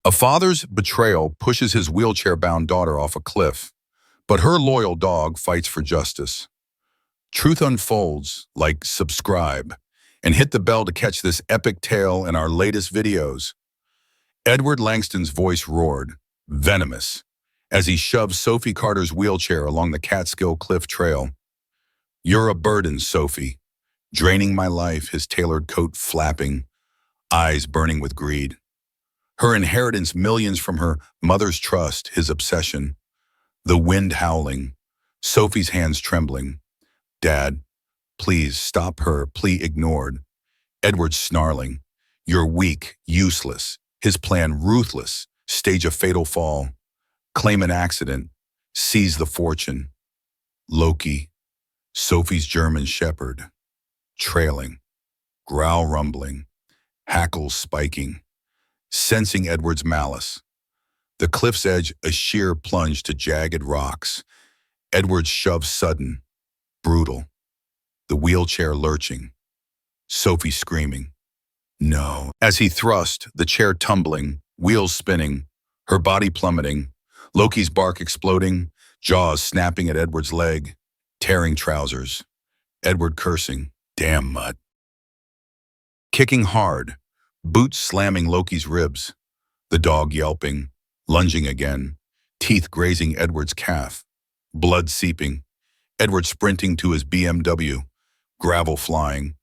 A father's betrayal pushes his wheelchair-bound daughter off a cliff, but her loyal dog fights for justice. Truth unfolds, like subscribe, and hit the bell to catch this epic tale in our latest videos. Edward Langston's voice roared, venomous, as he shoved Sophie Carter's wheelchair along the Catskill Cliff Trail. "You're a burden, Sophie," draining my life, his tailored coat flapping, eyes burning with greed. Her inheritance millions from her mother's trust, his obsession. The wind howling, Sophie's hands trembling. "Dad, please stop her," plea ignored. Edward snarling, "You're weak, useless." His plan ruthless, stage a fatal fall. Claim an accident, seize the fortune. Loki, Sophie's German shepherd, trailing, growl rumbling, hackles spiking, sensing Edward's malice. The cliff's edge a sheer plunge to jagged rocks. Edward's shove sudden, brutal. The wheelchair lurching. Sophie screaming, "No." As he thrust, the chair tumbling, wheels spinning, her body plummeting, Loki's bark exploding, jaws snapping at Edward's leg, tearing trousers. Edward cursing, "Damn mutt." Kicking hard, boots slamming Loki's ribs, the dog yelping, lunging again, teeth grazing Edward's calf, blood seeping, Edward sprinting to his BMW, gravel flying,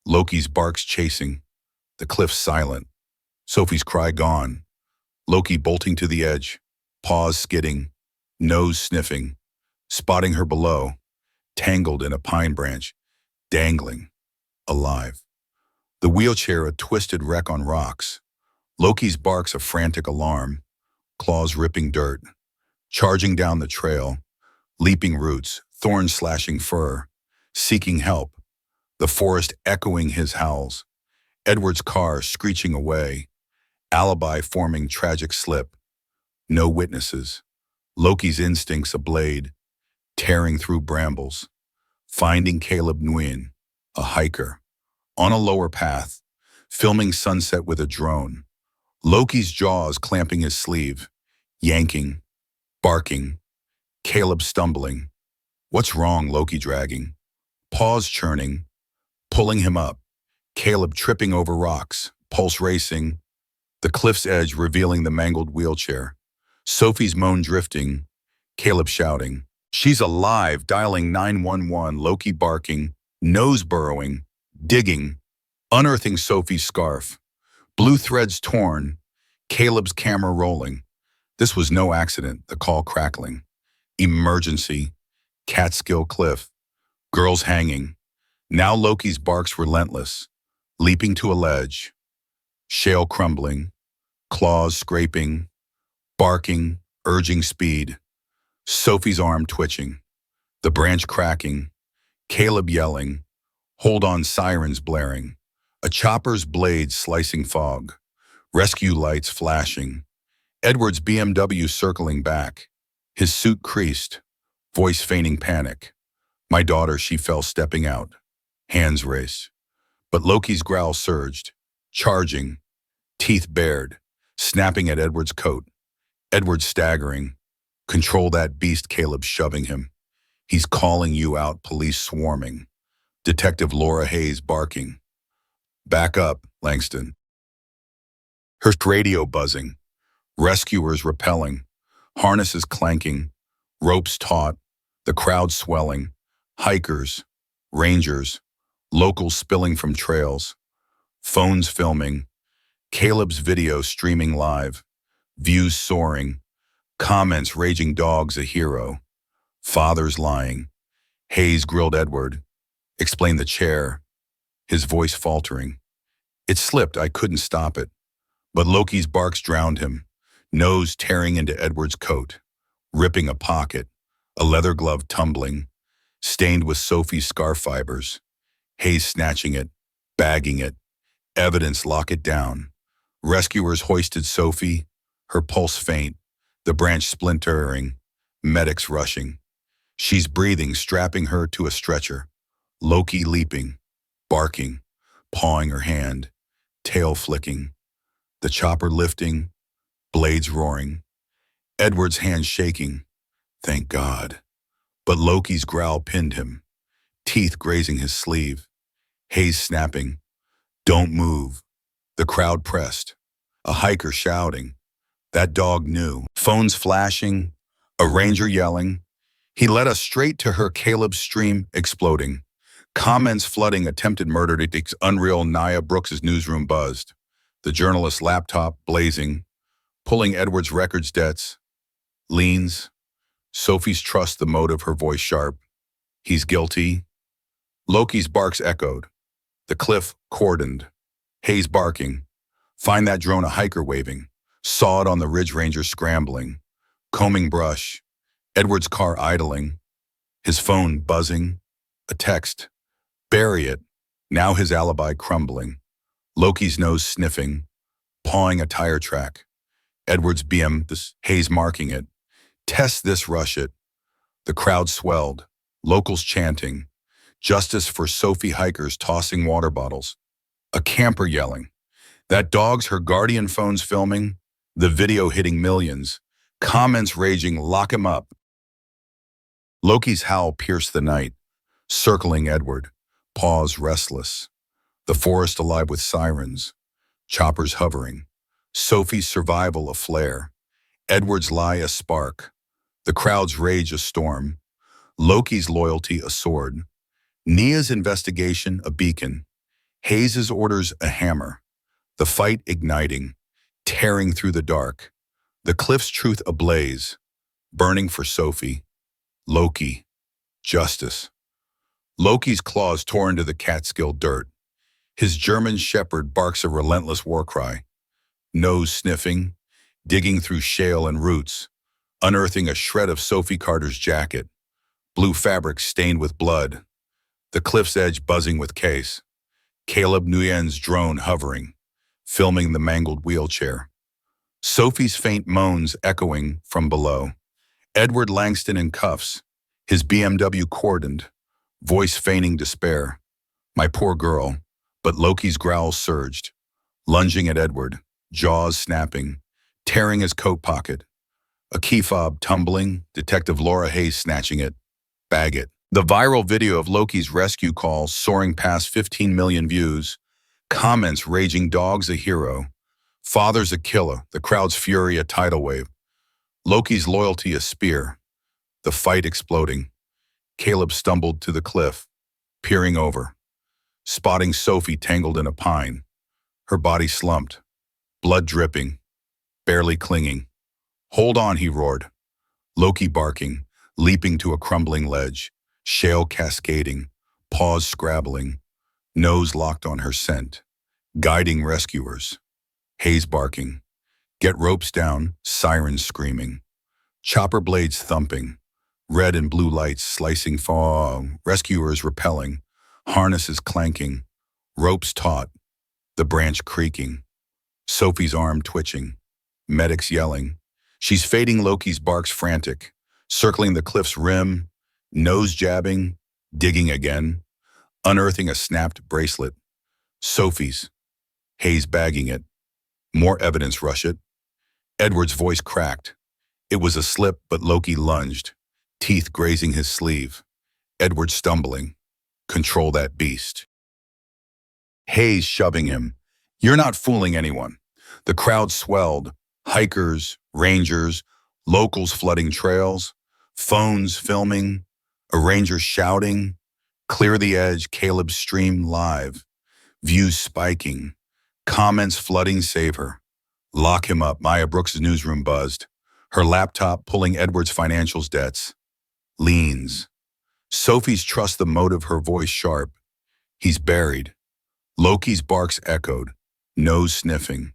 Loki's barks chasing, the cliff silent, Sophie's cry gone, Loki bolting to the edge, paws skidding, nose sniffing, spotting her below, tangled in a pine branch, dangling, alive. The wheelchair a twisted wreck on rocks, Loki's barks a frantic alarm, claws ripping dirt, charging down the trail, leaping roots, thorns slashing fur, seeking help, the forest echoing his howls, Edward's car screeching away, alibi forming tragic slip, no witnesses, Loki's instincts ablade, tearing through brambles, finding Caleb Nguyen, a hiker, on a lower path, filming sunset with a drone, Loki's jaws clamping his sleeve, yanking, barking, Caleb stumbling. "What's wrong?" Loki dragging, paws churning, pulling him up, Caleb tripping over rocks, pulse racing, the cliff's edge revealing the mangled wheelchair, Sophie's moan drifting, Caleb shouting, "She's alive," dialing 911, Loki barking, nose burrowing, digging, unearthing Sophie's scarf, blue threads torn, Caleb's camera rolling. This was no accident, the call crackling. Emergency, Catskill Cliff, girls hanging. Now Loki's barks relentless, leaping to a ledge, shale crumbling, claws scraping, barking, urging speed, Sophie's arm twitching, the branch cracking, Caleb yelling, hold on sirens blaring, a chopper's blade slicing fog, rescue lights flashing, Edward's BMW circling back, his suit creased, voice feigning panic. My daughter, she fell stepping out, hands raced. But Loki's growl surged, charging, teeth bared, snapping at Edward's coat. Edward staggering. "Control that beast," Caleb shoving him. "He's calling you out," police swarming. Detective Laura Hayes barking. "Back up, Langston." Her radio buzzing. Rescuers repelling. Harnesses clanking. Ropes taut. The crowd swelling. Hikers. Rangers. Locals spilling from trails. Phones filming. Caleb's video streaming live. Views soaring. Comments raging, dogs a hero. Fathers lying. Hayes grilled Edward. Explained the chair. His voice faltering. "It slipped, I couldn't stop it." But Loki's barks drowned him. Nose tearing into Edward's coat. Ripping a pocket. A leather glove tumbling. Stained with Sophie's scarf fibers. Hayes snatching it. Bagging it. Evidence, lock it down. Rescuers hoisted Sophie. Her pulse faint. The branch splintering. Medics rushing. She's breathing, strapping her to a stretcher. Loki leaping. Barking. Pawing her hand. Tail flicking. The chopper lifting. blades roaring. Edward's hands shaking. Thank God. But Loki's growl pinned him, teeth grazing his sleeve. Hayes snapping. Don't move. The crowd pressed. A hiker shouting. That dog knew. Phones flashing. A ranger yelling. He led us straight to her Caleb's stream exploding. Comments flooding attempted murder to unreal. Nia Brooks's newsroom buzzed. The journalist's laptop blazing. Pulling Edward's records debts. Leans. Sophie's trust the motive, her voice sharp. He's guilty. Loki's barks echoed. The cliff cordoned. Hayes barking. Find that drone, a hiker waving. Saw it on the Ridge Ranger scrambling. Combing brush. Edward's car idling. His phone buzzing. A text. Bury it. Now his alibi crumbling. Loki's nose sniffing. Pawing a tire track. Edward's BM, Hayes marking it. Test this, rush it. The crowd swelled. Locals chanting. Justice for Sophie, hikers tossing water bottles. A camper yelling. That dog's her guardian, phones filming. The video hitting millions. Comments raging, lock him up. Loki's howl pierced the night. Circling Edward. Paws restless. The forest alive with sirens. Choppers hovering. Sophie's survival a flare. Edward's lie a spark. The crowd's rage a storm. Loki's loyalty a sword. Nia's investigation a beacon. Hayes's orders a hammer. The fight igniting, tearing through the dark. The cliff's truth ablaze, burning for Sophie. Loki. Justice. Loki's claws tore into the Catskill dirt. His German shepherd barks a relentless war cry. Nose sniffing, digging through shale and roots, unearthing a shred of Sophie Carter's jacket. Blue fabric stained with blood. The cliff's edge buzzing with case. Caleb Nguyen's drone hovering, filming the mangled wheelchair. Sophie's faint moans echoing from below. Edward Langston in cuffs, his BMW cordoned, voice feigning despair. My poor girl, but Loki's growl surged, lunging at Edward, jaws snapping, tearing his coat pocket. A key fob tumbling, Detective Laura Hayes snatching it. Bag it. The viral video of Loki's rescue call soaring past 15 million views. Comments raging, dog's a hero. Father's a killer, the crowd's fury a tidal wave. Loki's loyalty a spear. The fight exploding. Caleb stumbled to the cliff, peering over, spotting Sophie tangled in a pine. Her body slumped, blood dripping, barely clinging. Hold on, he roared. Loki barking, leaping to a crumbling ledge, shale cascading, paws scrabbling, nose locked on her scent, guiding rescuers. Hayes barking. Get ropes down, sirens screaming. Chopper blades thumping, red and blue lights slicing fog, rescuers repelling, harnesses clanking, ropes taut, the branch creaking. Sophie's arm twitching, medics yelling. She's fading, Loki's barks frantic, circling the cliff's rim, nose jabbing, digging again, unearthing a snapped bracelet. Sophie's. Hayes bagging it. More evidence, rush it. Edward's voice cracked. It was a slip, but Loki lunged, teeth grazing his sleeve. Edward stumbling. Control that beast. Hayes shoving him. You're not fooling anyone. The crowd swelled. Hikers, rangers, locals flooding trails, phones filming, a ranger shouting, clear the edge, Caleb's stream live, views spiking, comments flooding, save her. Lock him up, Maya Brooks' newsroom buzzed, her laptop pulling Edward's financials debts. Leans. Sophie's trust the motive, her voice sharp. He's buried. Loki's barks echoed, nose sniffing,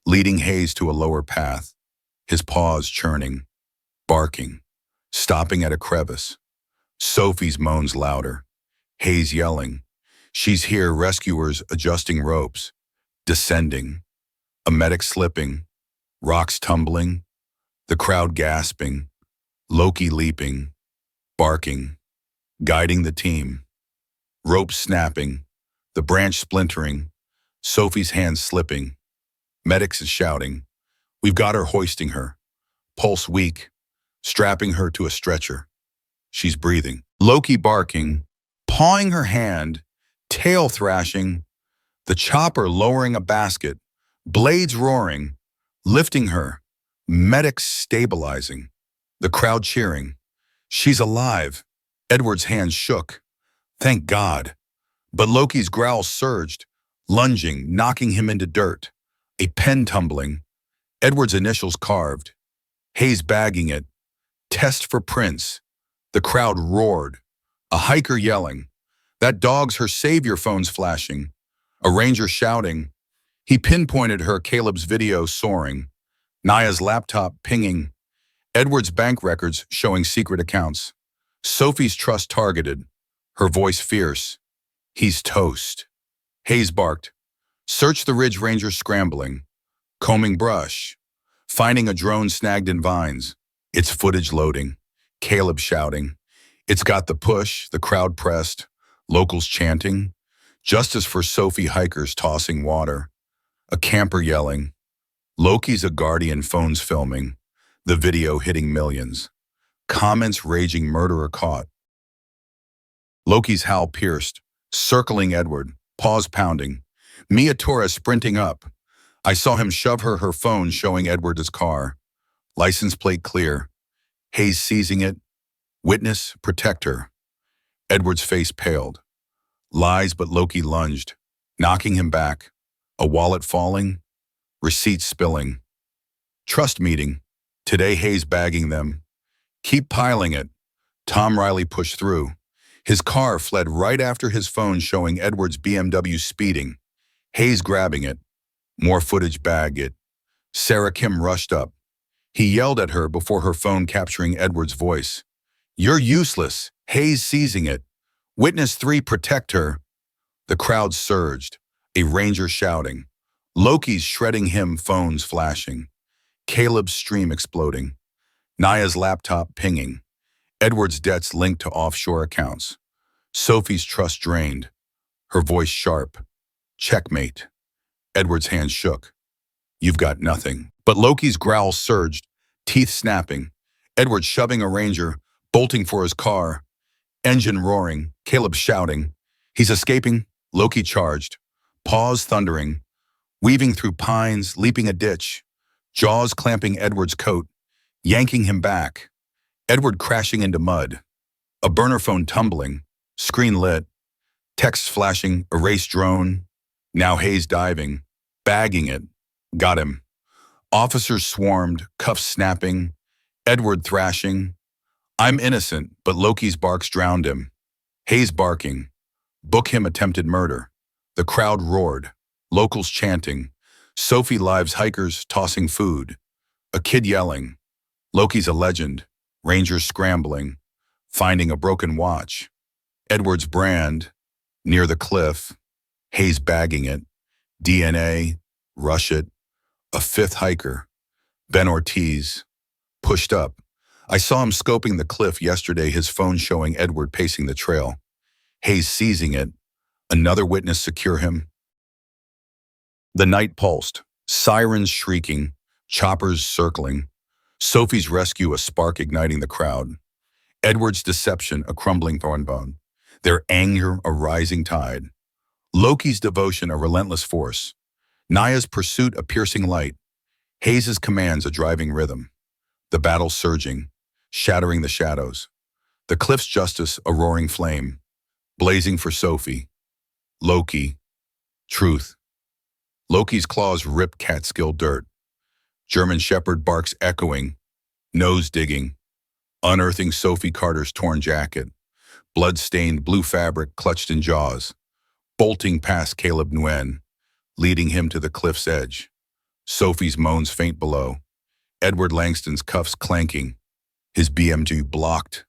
leading Hayes to a lower path, his paws churning, barking, stopping at a crevice. Sophie's moans louder, Hayes yelling. She's here, rescuers adjusting ropes, descending, a medic slipping, rocks tumbling, the crowd gasping, Loki leaping, barking, guiding the team, ropes snapping, the branch splintering, Sophie's hands slipping, medics is shouting, We've got her hoisting her, pulse weak, strapping her to a stretcher. She's breathing. Loki barking, pawing her hand, tail thrashing, the chopper lowering a basket, blades roaring, lifting her, medics stabilizing, the crowd cheering. She's alive. Edward's hands shook. Thank God. But Loki's growl surged, lunging, knocking him into dirt. A pen tumbling. Edward's initials carved. Hayes bagging it. Test for Prince. The crowd roared. A hiker yelling. That dog's her savior, phones flashing. A ranger shouting. He pinpointed her, Caleb's video soaring. Naya's laptop pinging. Edward's bank records showing secret accounts. Sophie's trust targeted. Her voice fierce. He's toast. Hayes barked. Search the Ridge Ranger scrambling. Combing brush. Finding a drone snagged in vines. Its footage loading. Caleb shouting. It's got the push, the crowd pressed. Locals chanting. Justice for Sophie, hikers tossing water. A camper yelling. Loki's a guardian, phones filming. The video hitting millions. Comments raging, murderer caught. Loki's howl pierced, circling Edward, paws pounding. Mia Torres sprinting up. I saw him shove her phone showing Edward his car. License plate clear. Hayes seizing it. Witness, protect her. Edward's face paled. Lies, but Loki lunged, knocking him back. A wallet falling. Receipts spilling. Trust meeting. Today Hayes bagging them. Keep piling it. Tom Riley pushed through. His car fled right after his phone showing Edward's BMW speeding. Hayes grabbing it. More footage bag it. Sarah Kim rushed up. He yelled at her before her phone capturing Edward's voice. You're useless. Hayes seizing it. Witness 3, protect her. The crowd surged. A ranger shouting. Loki's shredding him, phones flashing. Caleb's stream exploding. Naya's laptop pinging. Edward's debts linked to offshore accounts. Sophie's trust drained. Her voice sharp. Checkmate. Edward's hands shook. You've got nothing. But Loki's growl surged, teeth snapping. Edward shoving a ranger, bolting for his car. Engine roaring. Caleb shouting. He's escaping. Loki charged. Paws thundering. Weaving through pines, leaping a ditch. Jaws clamping Edward's coat, yanking him back. Edward crashing into mud. A burner phone tumbling, screen lit. Text flashing, erased drone. Now Hayes diving, bagging it. Got him. Officers swarmed, cuffs snapping. Edward thrashing. I'm innocent, but Loki's barks drowned him. Hayes barking. Book him, attempted murder. The crowd roared. Locals chanting. Sophie lives, hikers tossing food. A kid yelling. Loki's a legend. Rangers scrambling. Finding a broken watch. Edward's brand. Near the cliff. Hayes bagging it. DNA. Rush it. A 5th hiker. Ben Ortiz. Pushed up. I saw him scoping the cliff yesterday, his phone showing Edward pacing the trail. Hayes seizing it. Another witness secure him. The night pulsed, sirens shrieking, choppers circling. Sophie's rescue, a spark igniting the crowd. Edward's deception, a crumbling thornbone. Their anger, a rising tide. Loki's devotion, a relentless force. Naya's pursuit, a piercing light. Hayes' commands, a driving rhythm. The battle surging, shattering the shadows. The cliff's justice, a roaring flame. Blazing for Sophie. Loki. Truth. Loki's claws rip Catskill dirt. German Shepherd barks echoing, nose digging, unearthing Sophie Carter's torn jacket, blood-stained blue fabric clutched in jaws, bolting past Caleb Nguyen, leading him to the cliff's edge. Sophie's moans faint below. Edward Langston's cuffs clanking, his BMG blocked.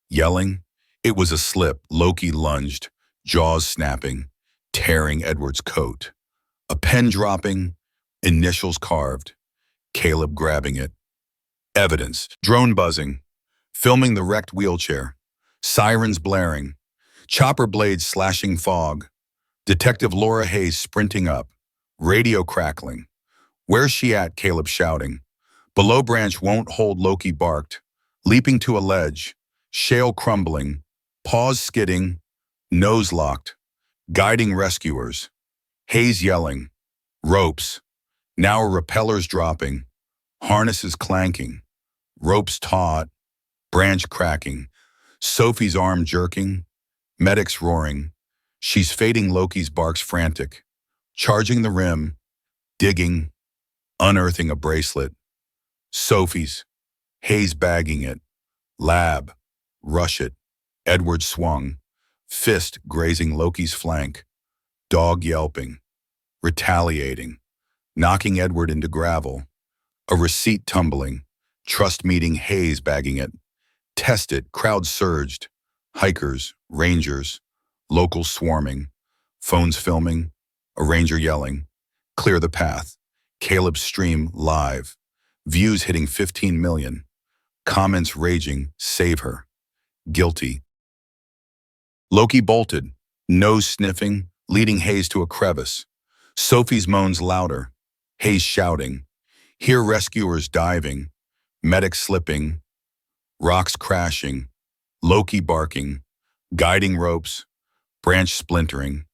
Yelling, it was a slip. Loki lunged, jaws snapping, tearing Edward's coat. A pen dropping, initials carved. Caleb grabbing it. Evidence, drone buzzing, filming the wrecked wheelchair. Sirens blaring, chopper blades slashing fog. Detective Laura Hayes sprinting up, radio crackling. "Where's she at?" Caleb shouting. Below branch won't hold, Loki barked, leaping to a ledge, shale crumbling, paws skidding, nose locked, guiding rescuers. Hayes yelling, ropes, now repellers dropping, harnesses clanking, ropes taut, branch cracking, Sophie's arm jerking, medics roaring. She's fading, Loki's barks frantic, charging the rim, digging, unearthing a bracelet. Sophie's, Hayes bagging it, lab, rush it. Edward swung, fist grazing Loki's flank, dog yelping, retaliating, knocking Edward into gravel. A receipt tumbling, trust meeting, Hayes bagging it. Test it, crowd surged, hikers, rangers, locals swarming, phones filming, a ranger yelling, clear the path. Caleb's stream live, views hitting 15 million, comments raging, save her, guilty. Loki bolted, nose sniffing, leading Hayes to a crevice. Sophie's moans louder, Hayes shouting, hear rescuers diving, medics slipping, rocks crashing, Loki barking, guiding ropes, branch splintering,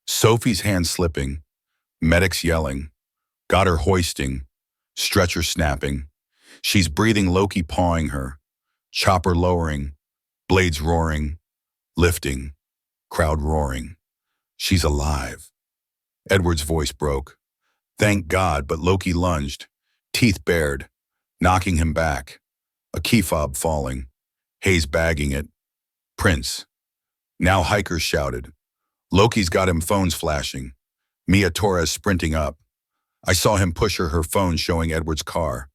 Sophie's hand slipping, medics yelling, got her hoisting, stretcher snapping. She's breathing, Loki pawing her, chopper lowering, blades roaring, lifting, crowd roaring. She's alive. Edward's voice broke. Thank God, but Loki lunged, teeth bared, knocking him back. A key fob falling, Hayes bagging it. Prince. Now hikers shouted. Loki's got him, phones flashing. Mia Torres sprinting up. I saw him push her phone showing Edward's car.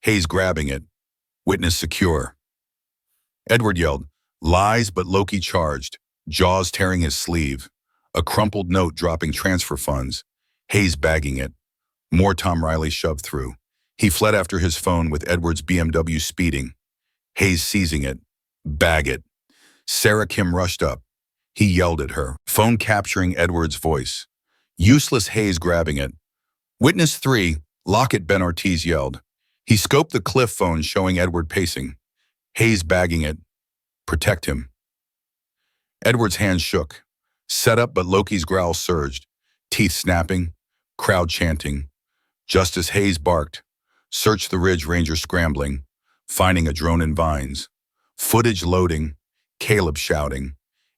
Hayes grabbing it. Witness secure. Edward yelled, lies, but Loki charged, jaws tearing his sleeve. A crumpled note dropping transfer funds. Hayes bagging it. More Tom Riley shoved through. He fled after his phone with Edward's BMW speeding. Hayes seizing it. Bag it. Sarah Kim rushed up. He yelled at her, phone capturing Edward's voice. Useless, Hayes grabbing it. Witness 3, lock it, Ben Ortiz yelled. He scoped the cliff phone showing Edward pacing. Hayes bagging it. Protect him. Edward's hand shook. Set up, but Loki's growl surged. Teeth snapping. Crowd chanting. Justice, Hayes barked. Search the ridge, ranger scrambling. Finding a drone in vines. Footage loading. Caleb shouting.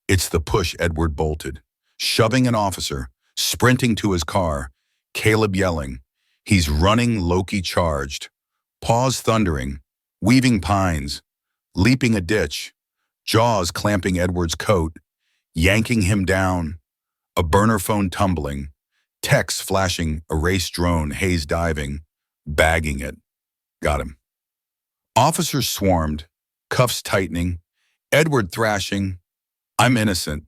It's the push, Edward bolted. Shoving an officer. Sprinting to his car. Caleb yelling. He's running, Loki charged. Paws thundering. Weaving pines. Leaping a ditch. Jaws clamping Edward's coat. Yanking him down. A burner phone tumbling. Text flashing, erase drone, Hayes diving. Bagging it. Got him. Officers swarmed. Cuffs tightening. Edward thrashing. I'm innocent.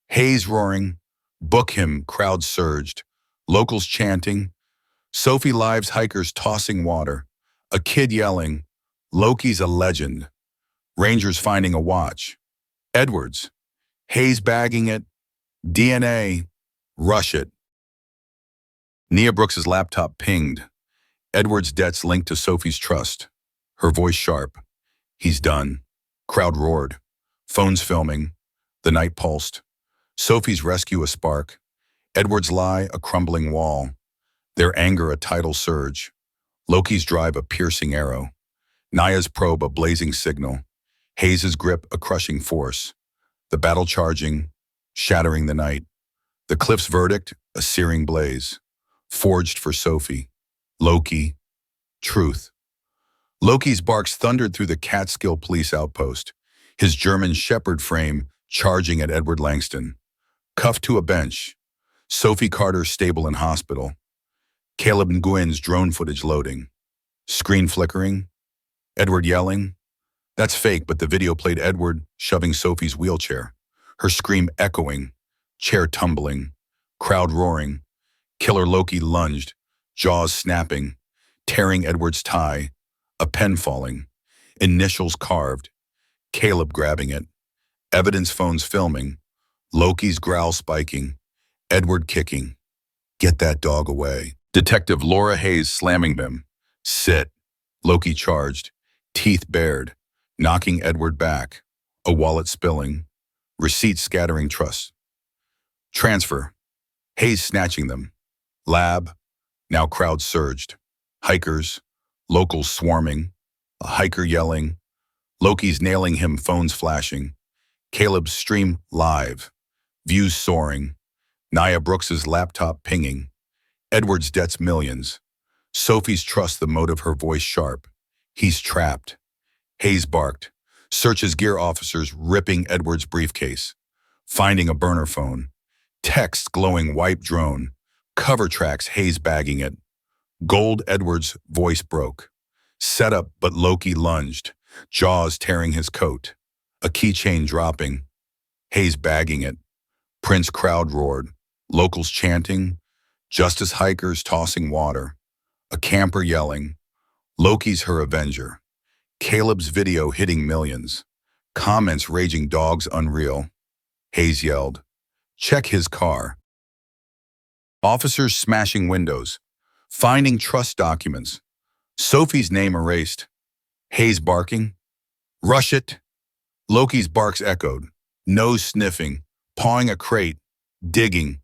Hayes roaring. Book him, crowd surged. Locals chanting. Sophie Lives hikers tossing water. A kid yelling. Loki's a legend. Rangers finding a watch. Edwards. Hayes bagging it. DNA. Rush it. Nia Brooks's laptop pinged. Edward's debts linked to Sophie's trust. Her voice sharp. He's done. Crowd roared. Phones filming. The night pulsed. Sophie's rescue a spark. Edward's lie a crumbling wall. Their anger a tidal surge. Loki's drive a piercing arrow. Nia's probe a blazing signal. Hayes's grip a crushing force. The battle charging, shattering the night. The cliff's verdict a searing blaze. Forged for Sophie. Loki. Truth. Loki's barks thundered through the Catskill police outpost. His German shepherd frame charging at Edward Langston. Cuffed to a bench. Sophie Carter stable in hospital. Caleb Nguyen's drone footage loading. Screen flickering. Edward yelling. That's fake, but the video played Edward shoving Sophie's wheelchair. Her scream echoing. Chair tumbling. Crowd roaring. Killer Loki lunged. Jaws snapping. Tearing Edward's tie. A pen falling. Initials carved. Caleb grabbing it. Evidence phones filming. Loki's growl spiking. Edward kicking. Get that dog away. Detective Laura Hayes slamming them. Sit. Loki charged, teeth bared, knocking Edward back, a wallet spilling, receipts scattering truss. Transfer. Hayes snatching them. Lab. Now crowd surged. Hikers. Locals swarming. A hiker yelling. Loki's nailing him, phones flashing. Caleb's stream live. Views soaring. Nia Brooks's laptop pinging. Edward's debts millions. Sophie's trust the motive, her voice sharp. He's trapped. Hayes barked. Searches gear officers ripping Edward's briefcase. Finding a burner phone. Text glowing wipe drone. Cover tracks, Hayes bagging it. Gold Edward's voice broke. Set up, but Loki lunged. Jaws tearing his coat. A keychain dropping. Hayes bagging it. Prince crowd roared. Locals chanting. Justice hikers tossing water. A camper yelling. Loki's her avenger. Caleb's video hitting millions. Comments raging, dogs unreal. Hayes yelled. Check his car. Officers smashing windows. Finding trust documents. Sophie's name erased. Hayes barking. Rush it. Loki's barks echoed. Nose sniffing. Pawing a crate. Digging.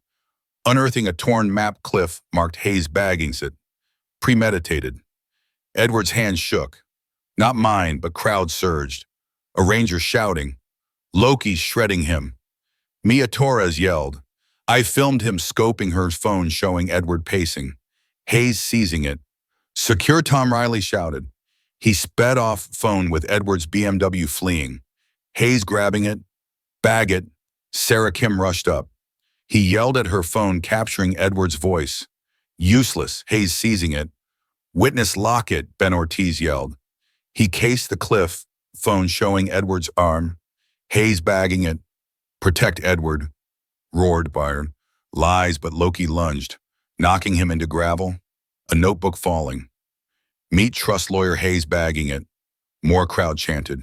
Unearthing a torn map cliff marked Hayes baggings it. Premeditated. Edward's hand shook. Not mine, but crowd surged. A ranger shouting. Loki's shredding him. Mia Torres yelled. I filmed him scoping her phone showing Edward pacing. Hayes seizing it. Secure, Tom Riley shouted. He sped off phone with Edward's BMW fleeing. Hayes grabbing it. Bag it. Sarah Kim rushed up. He yelled at her phone capturing Edward's voice. Useless, Hayes seizing it. Witness lock it, Ben Ortiz yelled. He cased the cliff, phone showing Edward's arm. Hayes bagging it. Protect Edward, roared Byron. Lies, but Loki lunged, knocking him into gravel. A notebook falling. Meet trust lawyer Hayes bagging it. More crowd chanted.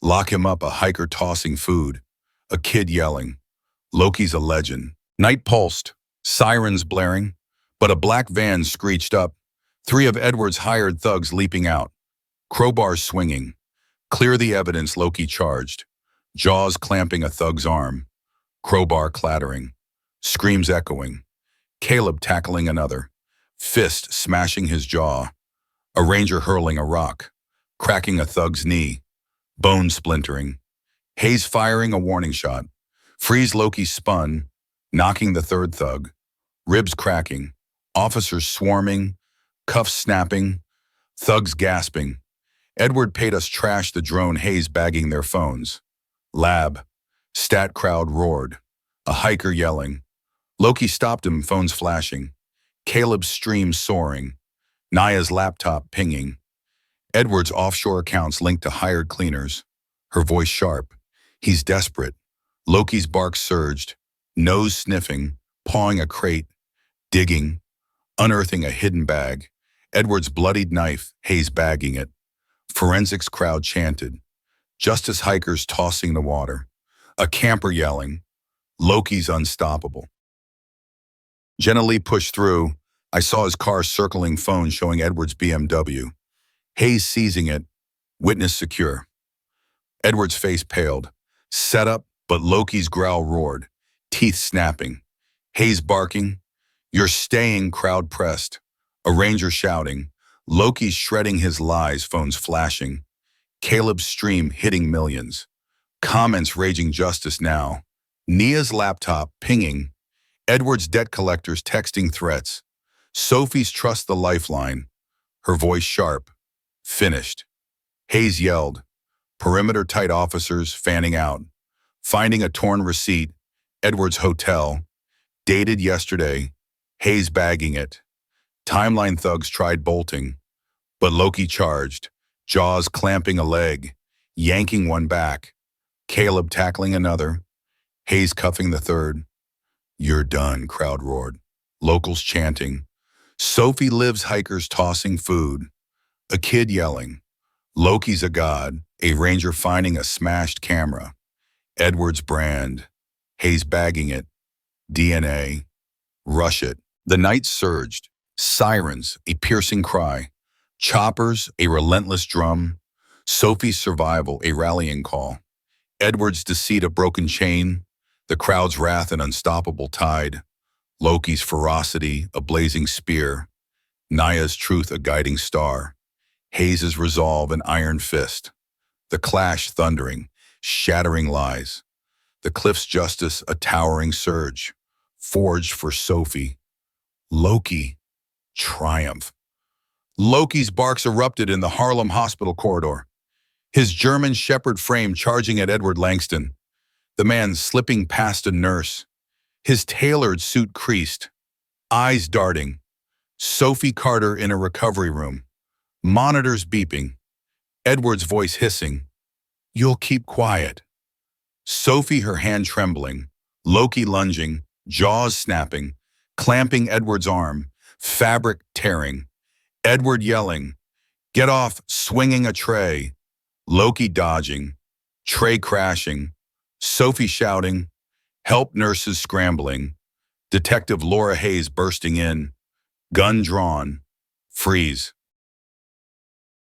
Lock him up, a hiker tossing food. A kid yelling. Loki's a legend. Night pulsed, sirens blaring, but a black van screeched up. 3 of Edward's hired thugs leaping out. Crowbars swinging. Clear the evidence, Loki charged. Jaws clamping a thug's arm. Crowbar clattering. Screams echoing. Caleb tackling another. Fist smashing his jaw. A ranger hurling a rock. Cracking a thug's knee. Bone splintering. Hayes firing a warning shot. Freeze Loki spun, knocking the 3rd thug. Ribs cracking. Officers swarming. Cuffs snapping. Thugs gasping. Edward paid us trash the drone, Hayes bagging their phones. Lab. Stat crowd roared. A hiker yelling. Loki stopped him, phones flashing. Caleb's stream soaring. Nia's laptop pinging. Edward's offshore accounts linked to hired cleaners. Her voice sharp. He's desperate. Loki's bark surged. Nose sniffing. Pawing a crate. Digging. Unearthing a hidden bag. Edward's bloodied knife, Hayes bagging it. Forensics crowd chanted. Justice hikers tossing the water. A camper yelling. Loki's unstoppable. Jenna Lee pushed through. I saw his car circling, phone showing Edward's BMW. Hayes seizing it. Witness secure. Edward's face paled. Set up, but Loki's growl roared. Teeth snapping. Hayes barking. You're staying, crowd pressed. A ranger shouting. Loki's shredding his lies, phones flashing. Caleb's stream hitting millions. Comments raging, justice now. Nia's laptop pinging. Edward's debt collectors texting threats. Sophie's trust the lifeline. Her voice sharp. Finished. Hayes yelled. Perimeter tight, officers fanning out. Finding a torn receipt. Edward's hotel. Dated yesterday. Hayes bagging it. Timeline thugs tried bolting. But Loki charged. Jaws clamping a leg. Yanking one back. Caleb tackling another. Hayes cuffing the 3rd. You're done, crowd roared. Locals chanting. Sophie lives, hikers tossing food. A kid yelling. Loki's a god. A ranger finding a smashed camera. Edward's brand. Hayes bagging it. DNA. Rush it. The night surged. Sirens, a piercing cry. Choppers, a relentless drum. Sophie's survival, a rallying call. Edward's deceit, a broken chain. The crowd's wrath, an unstoppable tide. Loki's ferocity, a blazing spear. Naya's truth, a guiding star. Hayes' resolve, an iron fist. The clash thundering, shattering lies. The cliff's justice, a towering surge. Forged for Sophie. Loki, triumph. Loki's barks erupted in the Harlem hospital corridor. His German shepherd frame charging at Edward Langston. The man slipping past a nurse. His tailored suit creased. Eyes darting. Sophie Carter in a recovery room. Monitors beeping. Edward's voice hissing. "You'll keep quiet." Sophie, her hand trembling. Loki lunging, jaws snapping, clamping Edward's arm, fabric tearing. Edward yelling, "Get off," swinging a tray. Loki dodging, tray crashing. Sophie shouting, "Help," nurses scrambling. Detective Laura Hayes bursting in. Gun drawn. Freeze.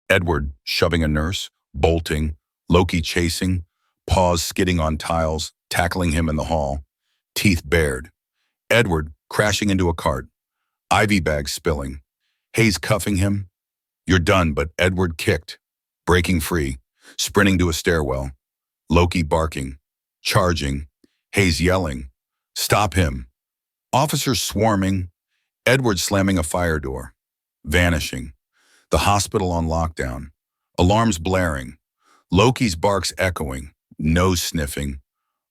Edward shoving a nurse, bolting. Loki chasing. Paws skidding on tiles, tackling him in the hall. Teeth bared. Edward crashing into a cart. IV bags spilling. Hayes cuffing him. "You're done," but Edward kicked, breaking free, sprinting to a stairwell. Loki barking, charging. Hayes yelling, "Stop him." Officers swarming. Edward slamming a fire door. Vanishing. The hospital on lockdown. Alarms blaring. Loki's barks echoing. Nose sniffing.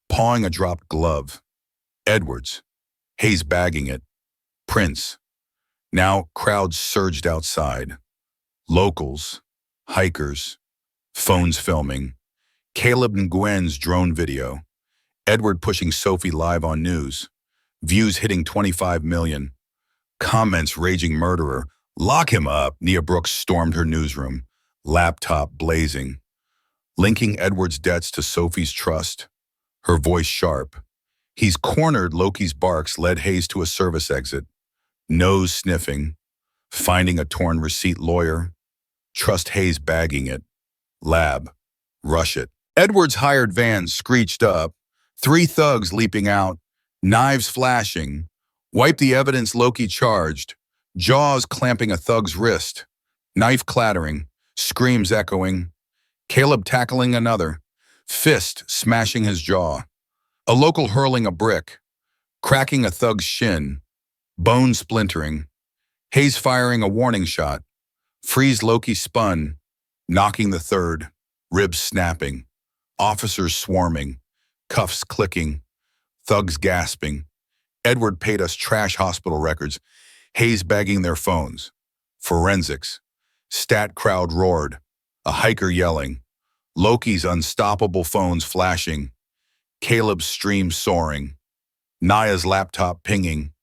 Pawing a dropped glove. Edwards. Hayes bagging it. Prince. Now crowds surged outside. Locals. Hikers. Phones filming. Caleb and Gwen's drone video. Edward pushing Sophie live on news. Views hitting 25 million. Comments raging murderer. "Lock him up," Nia Brooks stormed her newsroom. Laptop blazing. Linking Edward's debts to Sophie's trust. Her voice sharp. He's cornered. Loki's barks led Hayes to a service exit. Nose sniffing. Finding a torn receipt. Lawyer. Trust Hayes bagging it. Lab. Rush it. Edward's hired van screeched up. 3 thugs leaping out. Knives flashing. Wipe the evidence. Loki charged. Jaws clamping a thug's wrist. Knife clattering. Screams echoing. Caleb tackling another. Fist smashing his jaw. A local hurling a brick. Cracking a thug's shin. Bone splintering. Hayes firing a warning shot. Freeze. Loki spun. Knocking the third. Ribs snapping. Officers swarming. Cuffs clicking. Thugs gasping. Edward paid us trash hospital records. Hayes bagging their phones. Forensics. Stat crowd roared. A hiker yelling. Loki's unstoppable phones flashing. Caleb's stream soaring. Naya's laptop pinging.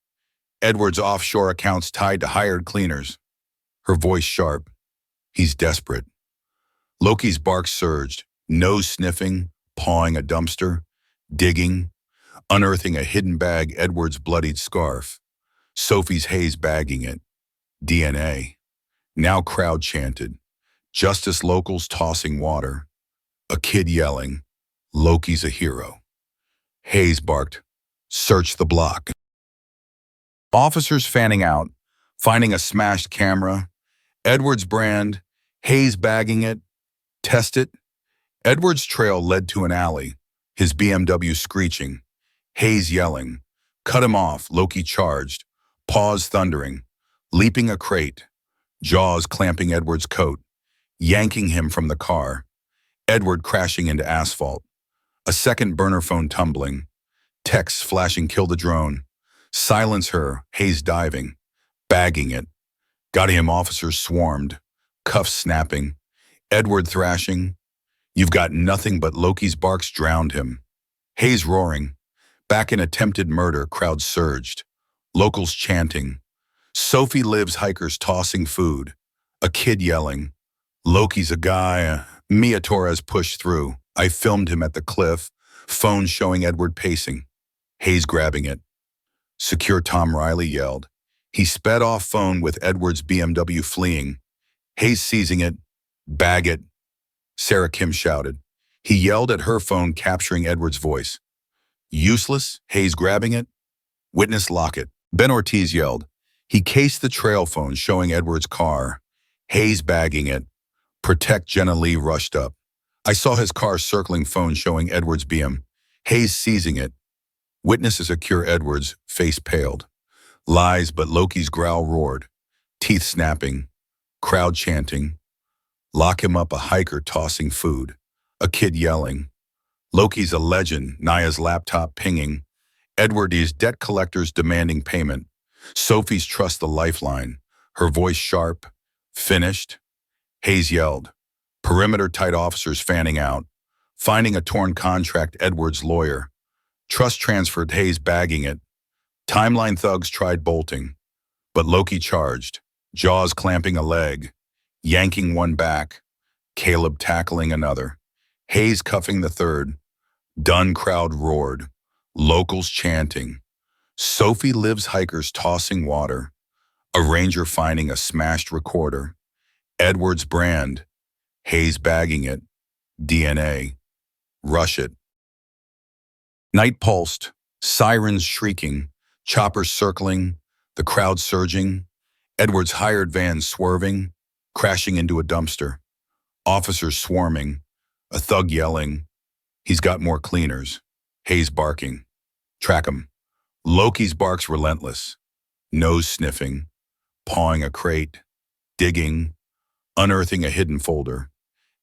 Edward's offshore accounts tied to hired cleaners. Her voice sharp. He's desperate. Loki's barks surged. Nose sniffing. Pawing a dumpster. Digging. Unearthing a hidden bag. Edward's bloodied scarf. Sophie's Hayes bagging it. DNA. Now crowd chanted. Justice. Locals tossing water. A kid yelling. Loki's a hero. Hayes barked. Search the block. Officers fanning out. Finding a smashed camera. Edward's brand. Hayes bagging it. Test it. Edward's trail led to an alley. His BMW screeching. Hayes yelling. Cut him off. Loki charged. Paws thundering. Leaping a crate. Jaws clamping Edward's coat. Yanking him from the car. Edward crashing into asphalt. A second burner phone tumbling. Texts flashing. Kill the drone. Silence her. Hayes diving. Bagging it. Got him. Officers swarmed. Cuffs snapping. Edward thrashing. You've got nothing but Loki's barks drowned him. Hayes roaring. Back in attempted murder. Crowd surged. Locals chanting. Sophie lives. Hikers tossing food. A kid yelling. Loki's a guy. Mia Torres pushed through. I filmed him at the cliff. Phone showing Edward pacing. Hayes grabbing it. Secure. Tom Riley yelled. He sped off phone with Edwards' BMW fleeing. Hayes seizing it. Bag it, Sarah Kim shouted. He yelled at her phone, capturing Edwards' voice. Useless, Hayes grabbing it. Witness lock it. Ben Ortiz yelled. He cased the trail phone, showing Edwards' car. Hayes bagging it. Protect, Jenna Lee rushed up. I saw his car circling phone, showing Edwards' BM. Hayes seizing it. Witness to secure Edwards, face paled. Lies, but Loki's growl roared. Teeth snapping. Crowd chanting. Lock him up, a hiker tossing food. A kid yelling. Loki's a legend, Naya's laptop pinging. Edwards' debt collectors demanding payment. Sophie's trust the lifeline. Her voice sharp. Finished. Hayes yelled. Perimeter tight officers fanning out. Finding a torn contract, Edwards' lawyer. Trust transferred, Hayes bagging it. Timeline thugs tried bolting. But Loki charged. Jaws clamping a leg. Yanking one back. Caleb tackling another. Hayes cuffing the third. Done crowd roared. Locals chanting. Sophie lives hikers tossing water. A ranger finding a smashed recorder. Edwards brand. Hayes bagging it. DNA. Rush it. Night pulsed. Sirens shrieking. Choppers circling. The crowd surging. Edwards' hired van swerving. Crashing into a dumpster. Officers swarming. A thug yelling. He's got more cleaners. Hayes barking. Track him. Loki's barks relentless. Nose sniffing. Pawing a crate. Digging. Unearthing a hidden folder.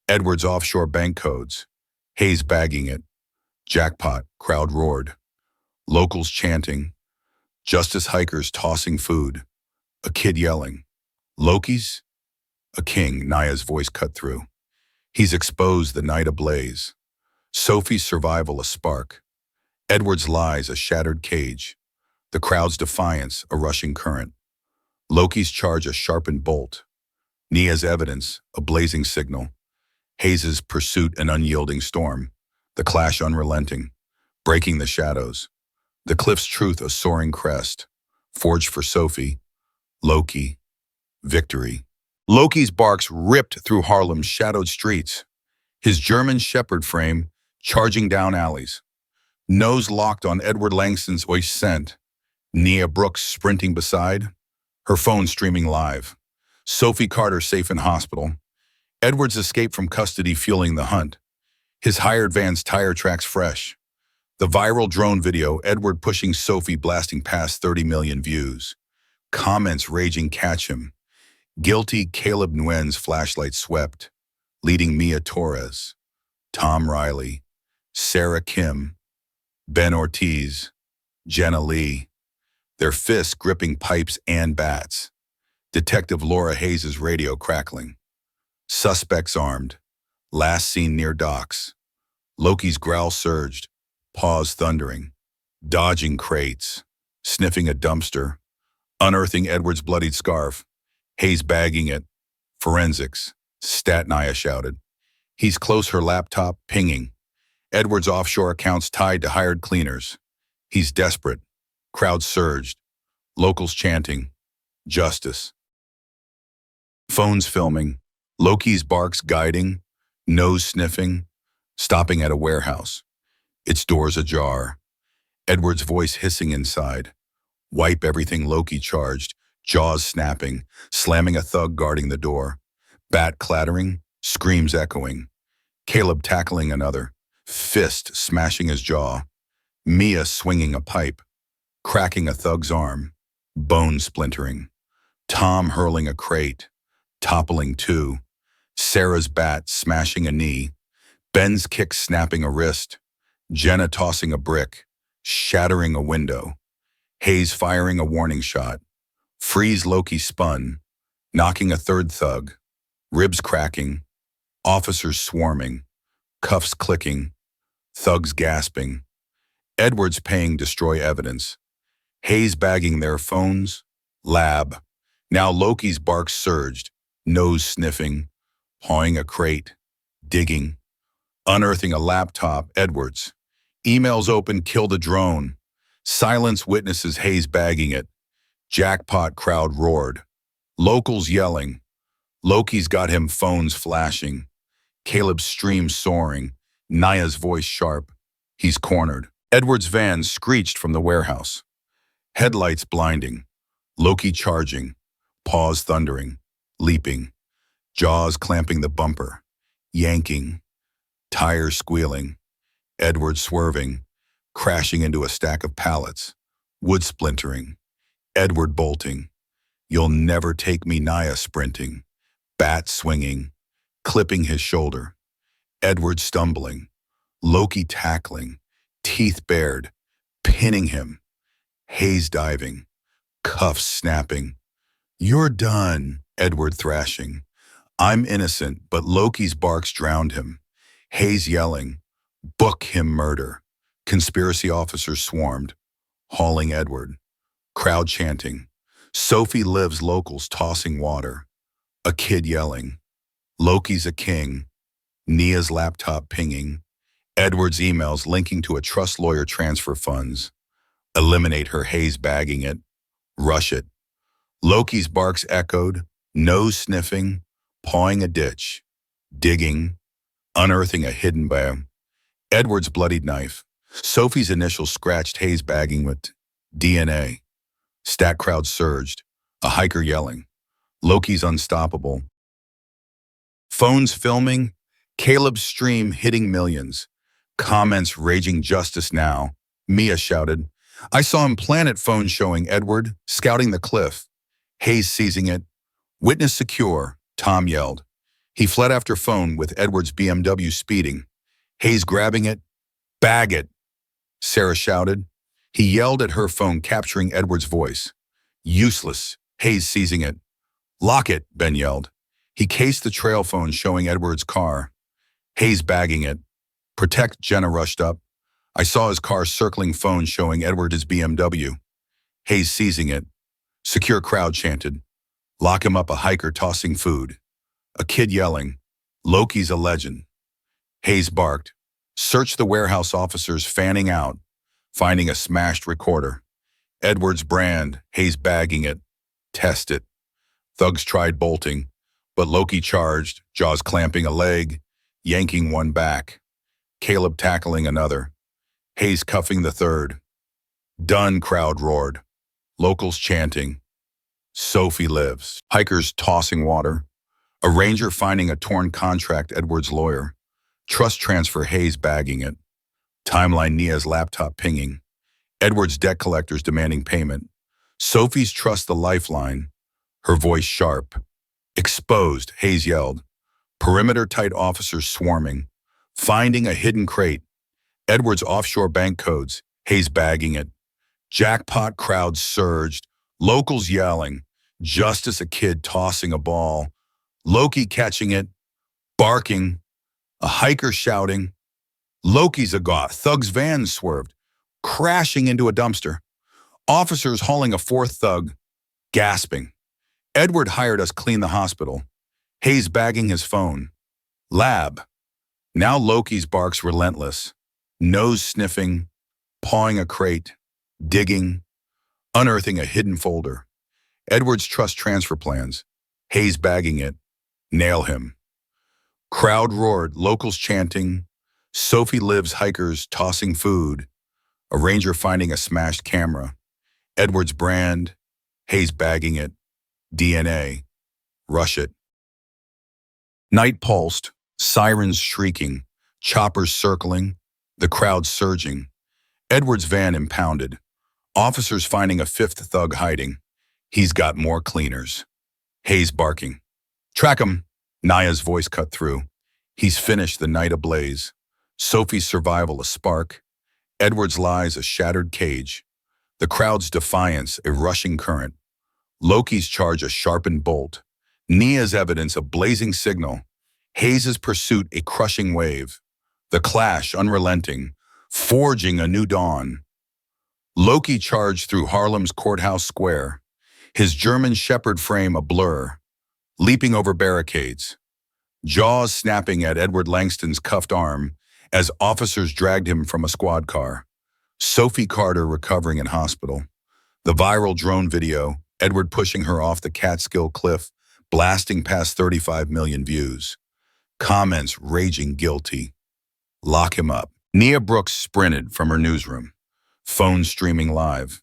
Edwards' offshore bank codes. Hayes bagging it. Jackpot, crowd roared. Locals chanting. Justice hikers tossing food. A kid yelling. Loki's? A king, Naya's voice cut through. He's exposed, the night ablaze. Sophie's survival a spark. Edwards' lies a shattered cage. The crowd's defiance a rushing current. Loki's charge a sharpened bolt. Nia's evidence a blazing signal. Hayes' pursuit an unyielding storm. The clash unrelenting. Breaking the shadows. The cliff's truth a soaring crest. Forged for Sophie. Loki. Victory. Loki's barks ripped through Harlem's shadowed streets. His German shepherd frame charging down alleys. Nose locked on Edward Langston's scent. Nia Brooks sprinting beside. Her phone streaming live. Sophie Carter safe in hospital. Edwards' escape from custody fueling the hunt. His hired van's tire tracks fresh. The viral drone video, Edward pushing Sophie blasting past 30 million views. Comments raging catch him. Guilty Caleb Nguyen's flashlight swept. Leading Mia Torres. Tom Riley. Sarah Kim. Ben Ortiz. Jenna Lee. Their fists gripping pipes and bats. Detective Laura Hayes' radio crackling. Suspects armed. Last seen near docks. Loki's growl surged. Paws thundering. Dodging crates. Sniffing a dumpster. Unearthing Edward's bloodied scarf. Hayes bagging it. Forensics. Stat, Nia shouted. He's close, her laptop pinging. Edward's offshore accounts tied to hired cleaners. He's desperate. Crowd surged. Locals chanting. Justice. Phones filming. Loki's barks guiding. Nose sniffing. Stopping at a warehouse. Its doors ajar. Edward's voice hissing inside. Wipe everything, Loki charged. Jaws snapping. Slamming a thug guarding the door. Bat clattering. Screams echoing. Caleb tackling another. Fist smashing his jaw. Mia swinging a pipe. Cracking a thug's arm. Bone splintering. Tom hurling a crate. Toppling two. Sarah's bat smashing a knee. Ben's kick snapping a wrist. Jenna tossing a brick. Shattering a window. Hayes firing a warning shot. Freeze Loki spun. Knocking a third thug. Ribs cracking. Officers swarming. Cuffs clicking. Thugs gasping. Edwards paying destroy evidence. Hayes bagging their phones. Lab. Now Loki's barks surged. Nose sniffing. Pawing a crate. Digging. Unearthing a laptop. Edwards. Emails open, killed a drone. Silence witnesses, Hayes bagging it. Jackpot crowd roared. Locals yelling. Loki's got him phones flashing. Caleb's stream soaring. Naya's voice sharp. He's cornered. Edward's van screeched from the warehouse. Headlights blinding. Loki charging. Paws thundering. Leaping. Jaws clamping the bumper. Yanking. Tires squealing. Edward swerving. Crashing into a stack of pallets. Wood splintering. Edward bolting. You'll never take me, Naya sprinting. Bat swinging. Clipping his shoulder. Edward stumbling. Loki tackling. Teeth bared. Pinning him. Hayes diving. Cuffs snapping. You're done, Edward thrashing. I'm innocent, but Loki's barks drowned him. Hayes yelling. Book him murder. Conspiracy officers swarmed, hauling Edward. Crowd chanting. Sophie lives, locals tossing water. A kid yelling. Loki's a king. Nia's laptop pinging. Edward's emails linking to a trust lawyer transfer funds. Eliminate her, Hayes bagging it. Rush it. Loki's barks echoed, nose sniffing, pawing a ditch. Digging. Unearthing a hidden bam. Edward's bloodied knife. Sophie's initials scratched, Hayes bagging with DNA. Stat crowd surged. A hiker yelling. Loki's unstoppable. Phones filming. Caleb's stream hitting millions. Comments raging justice now. Mia shouted. I saw him planet phone showing Edward, scouting the cliff. Hayes seizing it. Witness secure, Tom yelled. He fled after phone with Edward's BMW speeding. Hayes grabbing it. Bag it, Sarah shouted. He yelled at her phone, capturing Edward's voice. Useless, Hayes seizing it. Lock it, Ben yelled. He cased the trail phone showing Edward's car. Hayes bagging it. Protect, Jenna rushed up. I saw his car circling phone showing Edward his BMW. Hayes seizing it. Secure crowd chanted. Lock him up, a hiker tossing food. A kid yelling. Loki's a legend. Hayes barked. Search the warehouse, officers fanning out, finding a smashed recorder. Edward's brand, Hayes bagging it. Test it. Thugs tried bolting, but Loki charged, jaws clamping a leg, yanking one back. Caleb tackling another. Hayes cuffing the third. Done, crowd roared. Locals chanting. Sophie lives. Hikers tossing water. A ranger finding a torn contract, Edward's lawyer. Trust transfer, Hayes bagging it. Timeline, Nia's laptop pinging. Edward's debt collectors demanding payment. Sophie's trust, the lifeline. Her voice sharp. Exposed, Hayes yelled. Perimeter tight, officers swarming. Finding a hidden crate. Edward's offshore bank codes, Hayes bagging it. Jackpot crowd surged. Locals yelling. Justice, a kid tossing a ball. Loki catching it. Barking. A hiker shouting. Loki's a goth. Thug's van swerved, crashing into a dumpster. Officers hauling a fourth thug, gasping. Edward hired us clean the hospital. Hayes bagging his phone. Lab. Now Loki's barks relentless. Nose sniffing, pawing a crate, digging, unearthing a hidden folder. Edward's trust transfer plans. Hayes bagging it. Nail him. Crowd roared, locals chanting. Sophie lives, hikers tossing food. A ranger finding a smashed camera. Edward's brand. Hayes bagging it. DNA. Rush it. Night pulsed, sirens shrieking, choppers circling, the crowd surging. Edward's van impounded. Officers finding a fifth thug hiding. He's got more cleaners. Hayes barking. Track him. Naya's voice cut through. He's finished, the night ablaze. Sophie's survival a spark. Edward's lies a shattered cage. The crowd's defiance a rushing current. Loki's charge a sharpened bolt. Nia's evidence a blazing signal. Hayes' pursuit a crushing wave. The clash unrelenting, forging a new dawn. Loki charged through Harlem's courthouse square. His German shepherd frame a blur. Leaping over barricades. Jaws snapping at Edward Langston's cuffed arm as officers dragged him from a squad car. Sophie Carter recovering in hospital. The viral drone video, Edward pushing her off the Catskill cliff, blasting past 35 million views. Comments raging guilty. Lock him up. Nia Brooks sprinted from her newsroom, phone streaming live,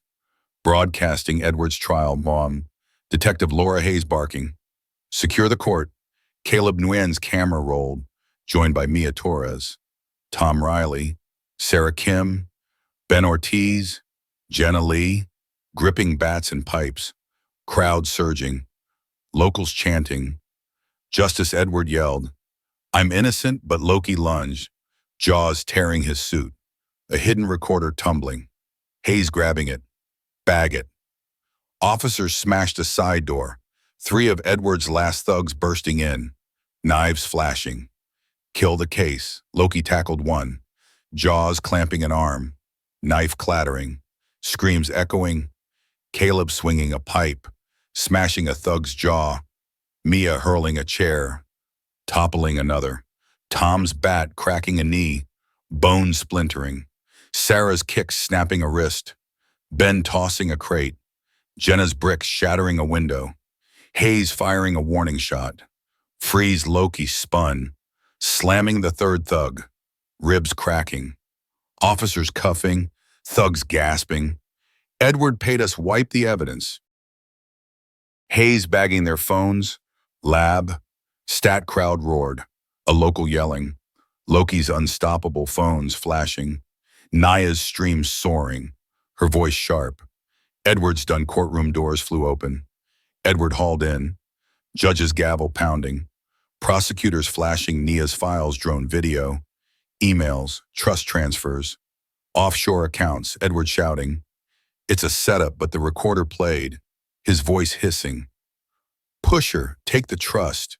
broadcasting Edward's trial. Mom, Detective Laura Hayes barking. Secure the court. Caleb Nguyen's camera rolled, joined by Mia Torres, Tom Riley, Sarah Kim, Ben Ortiz, Jenna Lee, gripping bats and pipes, crowd surging, locals chanting. Justice Edward yelled, "I'm innocent," but Loki lunged, jaws tearing his suit, a hidden recorder tumbling. Hayes grabbing it. Bag it. Officers smashed a side door, 3 of Edward's last thugs bursting in, knives flashing. Kill the case. Loki tackled one, jaws clamping an arm, knife clattering, screams echoing. Caleb swinging a pipe, smashing a thug's jaw. Mia hurling a chair, toppling another. Tom's bat cracking a knee, bone splintering. Sarah's kick snapping a wrist. Ben tossing a crate. Jenna's bricks shattering a window. Hayes firing a warning shot. Freeze Loki spun, slamming the third thug, ribs cracking. Officers cuffing, thugs gasping. Edward paid us wipe the evidence. Hayes bagging their phones, lab, stat crowd roared, a local yelling, Loki's unstoppable phones flashing, Nia's stream soaring, her voice sharp. Edward's done courtroom doors flew open. Edward hauled in, judge's gavel pounding, prosecutors flashing Nia's files, drone video, emails, trust transfers, offshore accounts, Edward shouting, "It's a setup," but the recorder played, his voice hissing. "Push her, take the trust."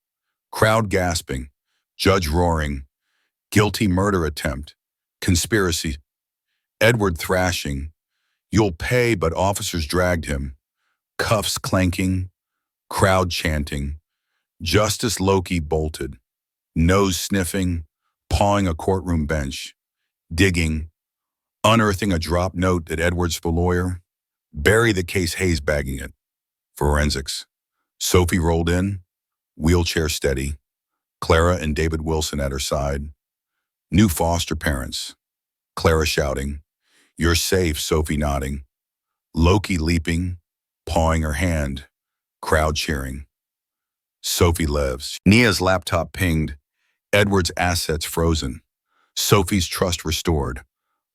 Crowd gasping, judge roaring, guilty murder attempt, conspiracy. Edward thrashing, "You'll pay," but officers dragged him. Cuffs clanking, crowd chanting. Justice Loki bolted, nose sniffing, pawing a courtroom bench, digging, unearthing a drop note at Edward's lawyer. Bury the case, Hayes bagging it. Forensics. Sophie rolled in, wheelchair steady. Clara and David Wilson at her side. New foster parents. Clara shouting, "You're safe," Sophie nodding. Loki leaping, pawing her hand, crowd cheering. Sophie lives. Nia's laptop pinged, Edward's assets frozen. Sophie's trust restored,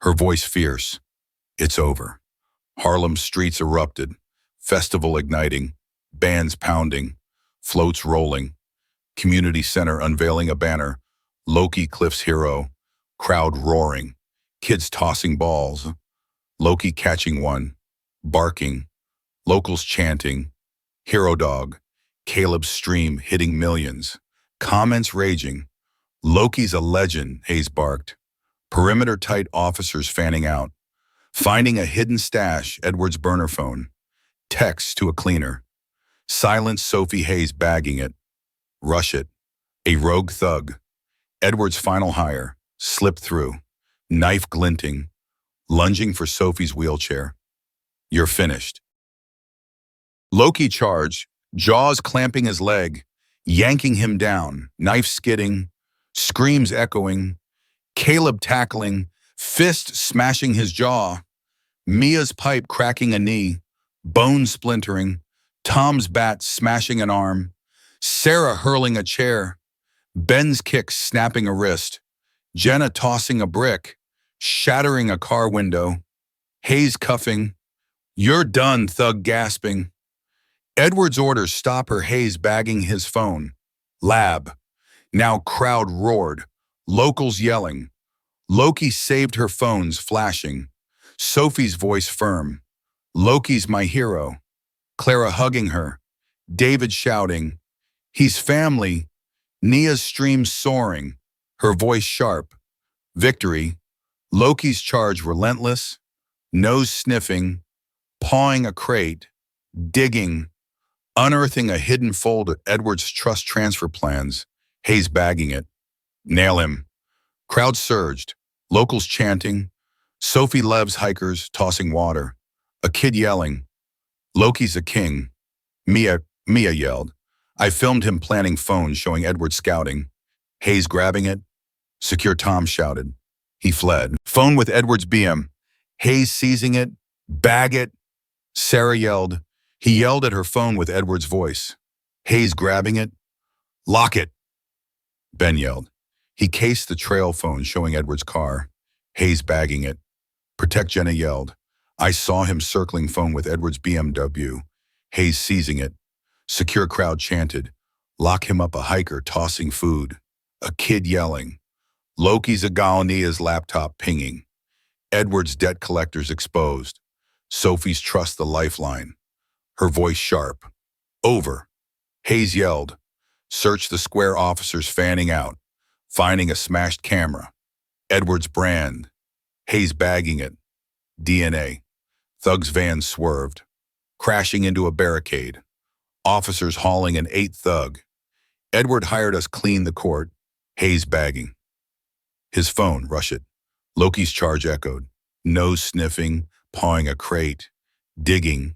her voice fierce. It's over. Harlem streets erupted, festival igniting, bands pounding, floats rolling. Community center unveiling a banner, Loki Cliff's hero, crowd roaring, kids tossing balls, Loki catching one, barking, locals chanting, hero dog, Caleb's stream hitting millions, comments raging, Loki's a legend, Hayes barked, perimeter tight officers fanning out, finding a hidden stash, Edward's burner phone, text to a cleaner, silence Sophie Hayes bagging it, rush it, a rogue thug, Edward's final hire, slipped through, knife glinting, lunging for Sophie's wheelchair. You're finished. Loki charged, jaws clamping his leg, yanking him down, knife skidding, screams echoing, Caleb tackling, fist smashing his jaw, Mia's pipe cracking a knee, bone splintering, Tom's bat smashing an arm, Sarah hurling a chair, Ben's kick snapping a wrist, Jenna tossing a brick, shattering a car window, Hayes cuffing, "You're done," thug gasping. Edward's orders stop her, Hayes bagging his phone. Lab. Now crowd roared, locals yelling. Loki saved her phones flashing. Sophie's voice firm. Loki's my hero. Clara hugging her. David shouting, "He's family." Nia's stream soaring, her voice sharp. Victory. Loki's charge relentless, nose sniffing, pawing a crate, digging, unearthing a hidden folder, Edward's trust transfer plans, Hayes bagging it. Nail him. Crowd surged, locals chanting, Sophie Lev's hikers tossing water, a kid yelling, Loki's a king. Mia yelled. I filmed him planting phones showing Edward scouting. Hayes grabbing it. Secure Tom shouted. He fled. Phone with Edward's BM. Hayes seizing it. Bag it. Sarah yelled. He yelled at her phone with Edward's voice. Hayes grabbing it. Lock it. Ben yelled. He cased the trail phone showing Edward's car. Hayes bagging it. Protect Jenna yelled. I saw him circling phone with Edward's BMW. Hayes seizing it. Secure crowd chanted. Lock him up a hiker tossing food. A kid yelling. Loki's Agonia's laptop pinging. Edward's debt collectors exposed. Sophie's trust the lifeline. Her voice sharp. Over. Hayes yelled. Search the square officers fanning out. Finding a smashed camera. Edward's brand. Hayes bagging it. DNA. Thug's van swerved. Crashing into a barricade. Officers hauling an 8th thug. Edward hired us clean the court. Hayes bagging. His phone, rush it. Loki's charge echoed. Nose sniffing, pawing a crate. Digging,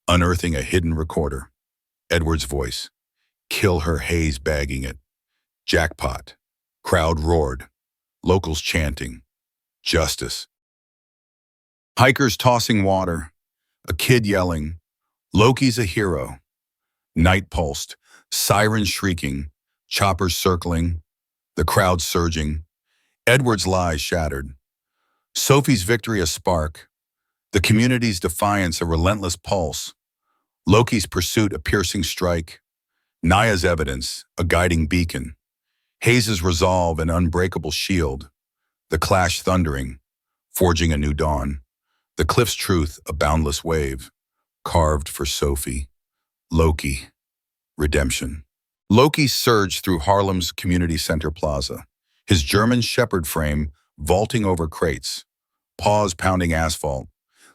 unearthing a hidden recorder. Edward's voice. Kill her, Hayes bagging it. Jackpot. Crowd roared. Locals chanting. Justice. Hikers tossing water. A kid yelling. Loki's a hero. Night pulsed. Sirens shrieking. Choppers circling. The crowd surging. Edward's lies shattered. Sophie's victory a spark. The community's defiance a relentless pulse. Loki's pursuit a piercing strike. Naya's evidence a guiding beacon. Hayes' resolve an unbreakable shield. The clash thundering, forging a new dawn. The cliff's truth a boundless wave, carved for Sophie. Loki. Redemption. Loki surged through Harlem's community center plaza, his German shepherd frame vaulting over crates, paws pounding asphalt,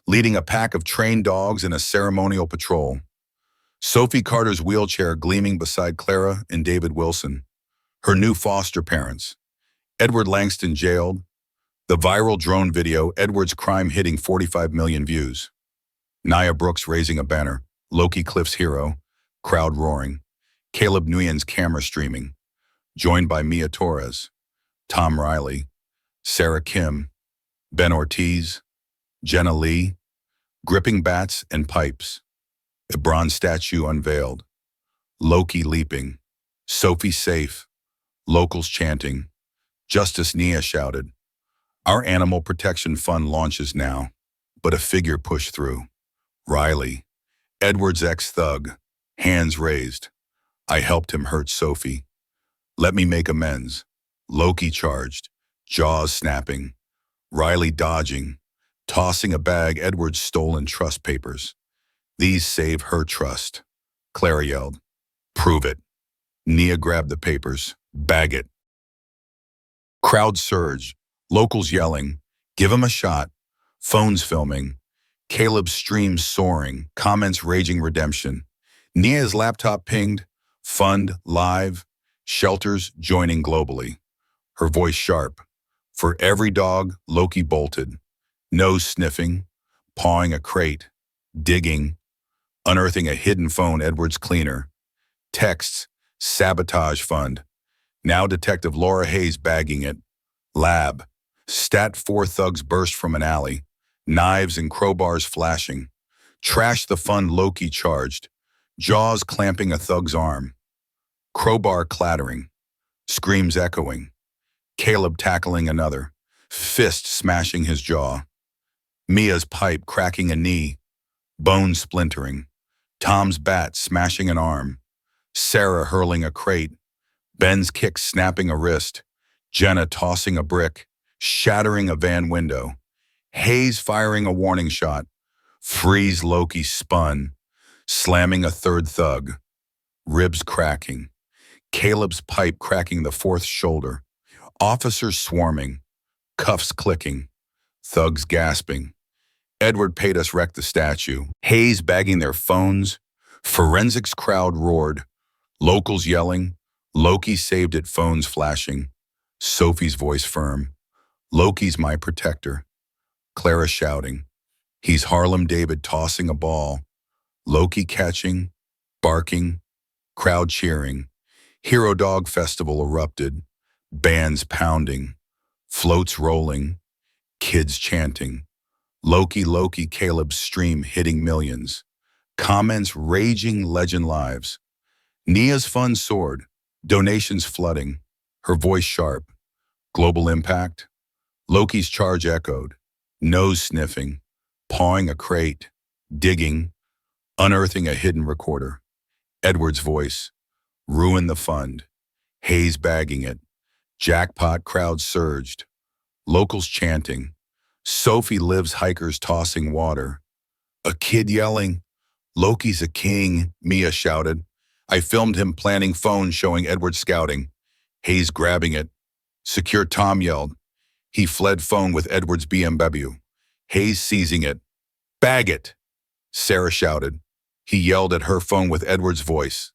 leading a pack of trained dogs in a ceremonial patrol. Sophie Carter's wheelchair gleaming beside Clara and David Wilson, her new foster parents. Edward Langston jailed. The viral drone video, Edward's crime hitting 45 million views. Nia Brooks raising a banner, Loki Cliff's hero, crowd roaring. Caleb Nguyen's camera streaming, joined by Mia Torres, Tom Riley, Sarah Kim, Ben Ortiz, Jenna Lee, gripping bats and pipes. A bronze statue unveiled. Loki leaping. Sophie safe. Locals chanting. Justice Nia shouted. Our animal protection fund launches now, but a figure pushed through. Riley. Edward's ex-thug. Hands raised. I helped him hurt Sophie. Let me make amends. Loki charged. Jaws snapping. Riley dodging. Tossing a bag Edward's stolen trust papers. These save her trust. Clara yelled. Prove it. Nia grabbed the papers. Bag it. Crowd surge. Locals yelling. Give him a shot. Phones filming. Caleb's streams soaring. Comments raging redemption. Nia's laptop pinged. Fund live. Shelters joining globally. Her voice sharp. For every dog, Loki bolted. Nose sniffing. Pawing a crate. Digging. Unearthing a hidden phone, Edward's cleaner. Texts, sabotage fund. Now Detective Laura Hayes bagging it. Lab. Stat 4 thugs burst from an alley. Knives and crowbars flashing. Trash the fund, Loki charged. Jaws clamping a thug's arm. Crowbar clattering. Screams echoing. Caleb tackling another. Fist smashing his jaw. Mia's pipe cracking a knee. Bone splintering. Tom's bat smashing an arm. Sarah hurling a crate. Ben's kick snapping a wrist. Jenna tossing a brick, shattering a van window. Hayes firing a warning shot. Freeze Loki spun, slamming a third thug. Ribs cracking. Caleb's pipe cracking the fourth shoulder. Officers swarming. Cuffs clicking. Thugs gasping. Edward paid us wreck the statue. Hayes bagging their phones. Forensics crowd roared. Locals yelling. Loki saved it, phones flashing. Sophie's voice firm. Loki's my protector. Clara shouting. He's Harlem David tossing a ball. Loki catching, barking, crowd cheering. Hero Dog Festival erupted, bands pounding, floats rolling, kids chanting. Loki, Loki, Caleb's stream hitting millions. Comments raging legend lives. Nia's fun soared, donations flooding, her voice sharp. Global impact. Loki's charge echoed, nose sniffing, pawing a crate, digging, unearthing a hidden recorder. Edward's voice, ruin the fund. Hayes bagging it. Jackpot crowd surged. Locals chanting. Sophie lives hikers tossing water. A kid yelling, Loki's a king, Mia shouted. I filmed him planting phone showing Edward scouting. Hayes grabbing it. Secure Tom yelled. He fled phone with Edward's BMW. Hayes seizing it. Bag it, Sarah shouted. He yelled at her phone with Edward's voice.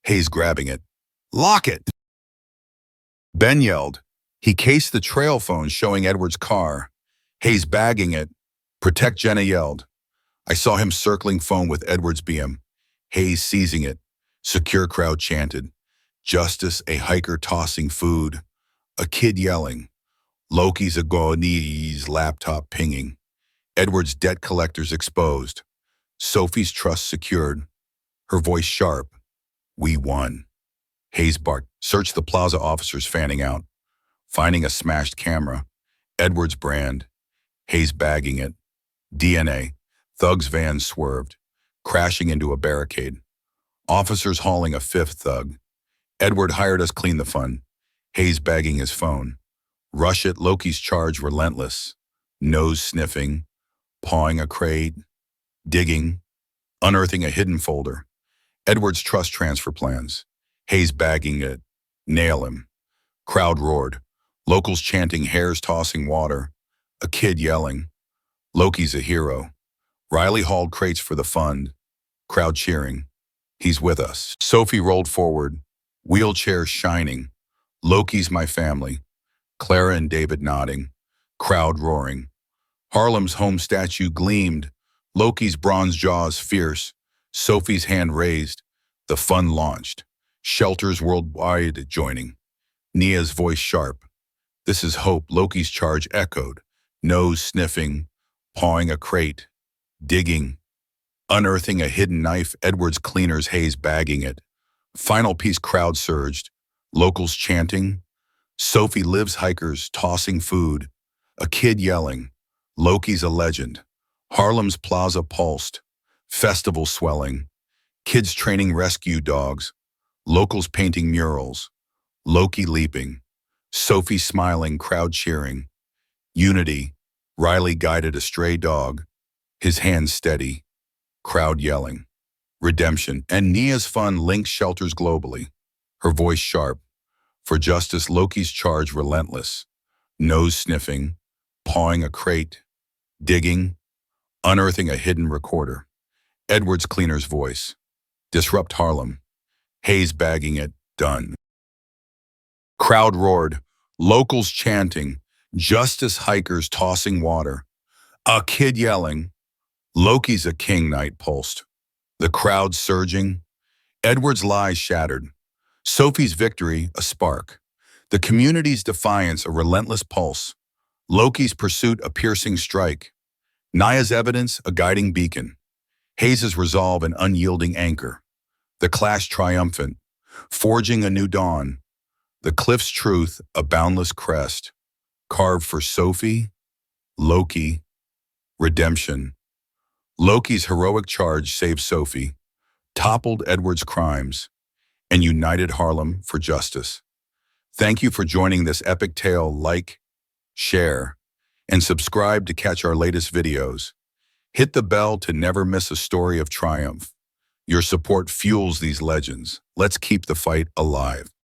Hayes grabbing it. Lock it! Ben yelled. He cased the trail phone showing Edward's car. Hayes bagging it. Protect, Jenna yelled. I saw him circling phone with Edward's BM. Hayes seizing it. Secure crowd chanted. Justice, a hiker tossing food. A kid yelling. Loki's a Goanese laptop pinging. Edward's debt collectors exposed. Sophie's trust secured. Her voice sharp. We won. Hayes barked. Search the plaza officers fanning out. Finding a smashed camera. Edward's brand. Hayes bagging it. DNA. Thug's van swerved, crashing into a barricade. Officers hauling a fifth thug. Edward hired us clean the fun. Hayes bagging his phone. Rush it, Loki's charge relentless. Nose sniffing, pawing a crate, digging, unearthing a hidden folder. Edward's trust transfer plans. Hayes bagging it. Nail him. Crowd roared. Locals chanting, hares tossing water. A kid yelling. Loki's a hero. Riley hauled crates for the fund. Crowd cheering. He's with us. Sophie rolled forward. Wheelchairs shining. Loki's my family. Clara and David nodding. Crowd roaring. Harlem's home statue gleamed. Loki's bronze jaws fierce. Sophie's hand raised. The fun launched. Shelters worldwide joining. Nia's voice sharp. This is hope. Loki's charge echoed. Nose sniffing. Pawing a crate. Digging. Unearthing a hidden knife. Edward's cleaners. Hayes bagging it. Final piece. Crowd surged. Locals chanting. Sophie lives hikers tossing food. A kid yelling. Loki's a legend. Harlem's plaza pulsed. Festival swelling. Kids training rescue dogs. Locals painting murals. Loki leaping. Sophie smiling, crowd cheering. Unity. Riley guided a stray dog. His hands steady. Crowd yelling. Redemption. And Nia's fun links shelters globally. Her voice sharp. For justice, Loki's charge relentless. Nose sniffing. Pawing a crate. Digging. Unearthing a hidden recorder. Edward's cleaner's voice. Disrupt Harlem. Hayes bagging it. Done. Crowd roared. Locals chanting. Justice hikers tossing water. A kid yelling. Loki's a king, night pulsed. The crowd surging. Edward's lies shattered. Sophie's victory, a spark. The community's defiance, a relentless pulse. Loki's pursuit, a piercing strike. Nia's evidence, a guiding beacon. Hayes' resolve, an unyielding anchor. The clash triumphant, forging a new dawn. The cliff's truth, a boundless crest. Carved for Sophie, Loki, redemption. Loki's heroic charge saved Sophie, toppled Edward's crimes, and united Harlem for justice. Thank you for joining this epic tale. Like, share, and subscribe to catch our latest videos. Hit the bell to never miss a story of triumph. Your support fuels these legends. Let's keep the fight alive.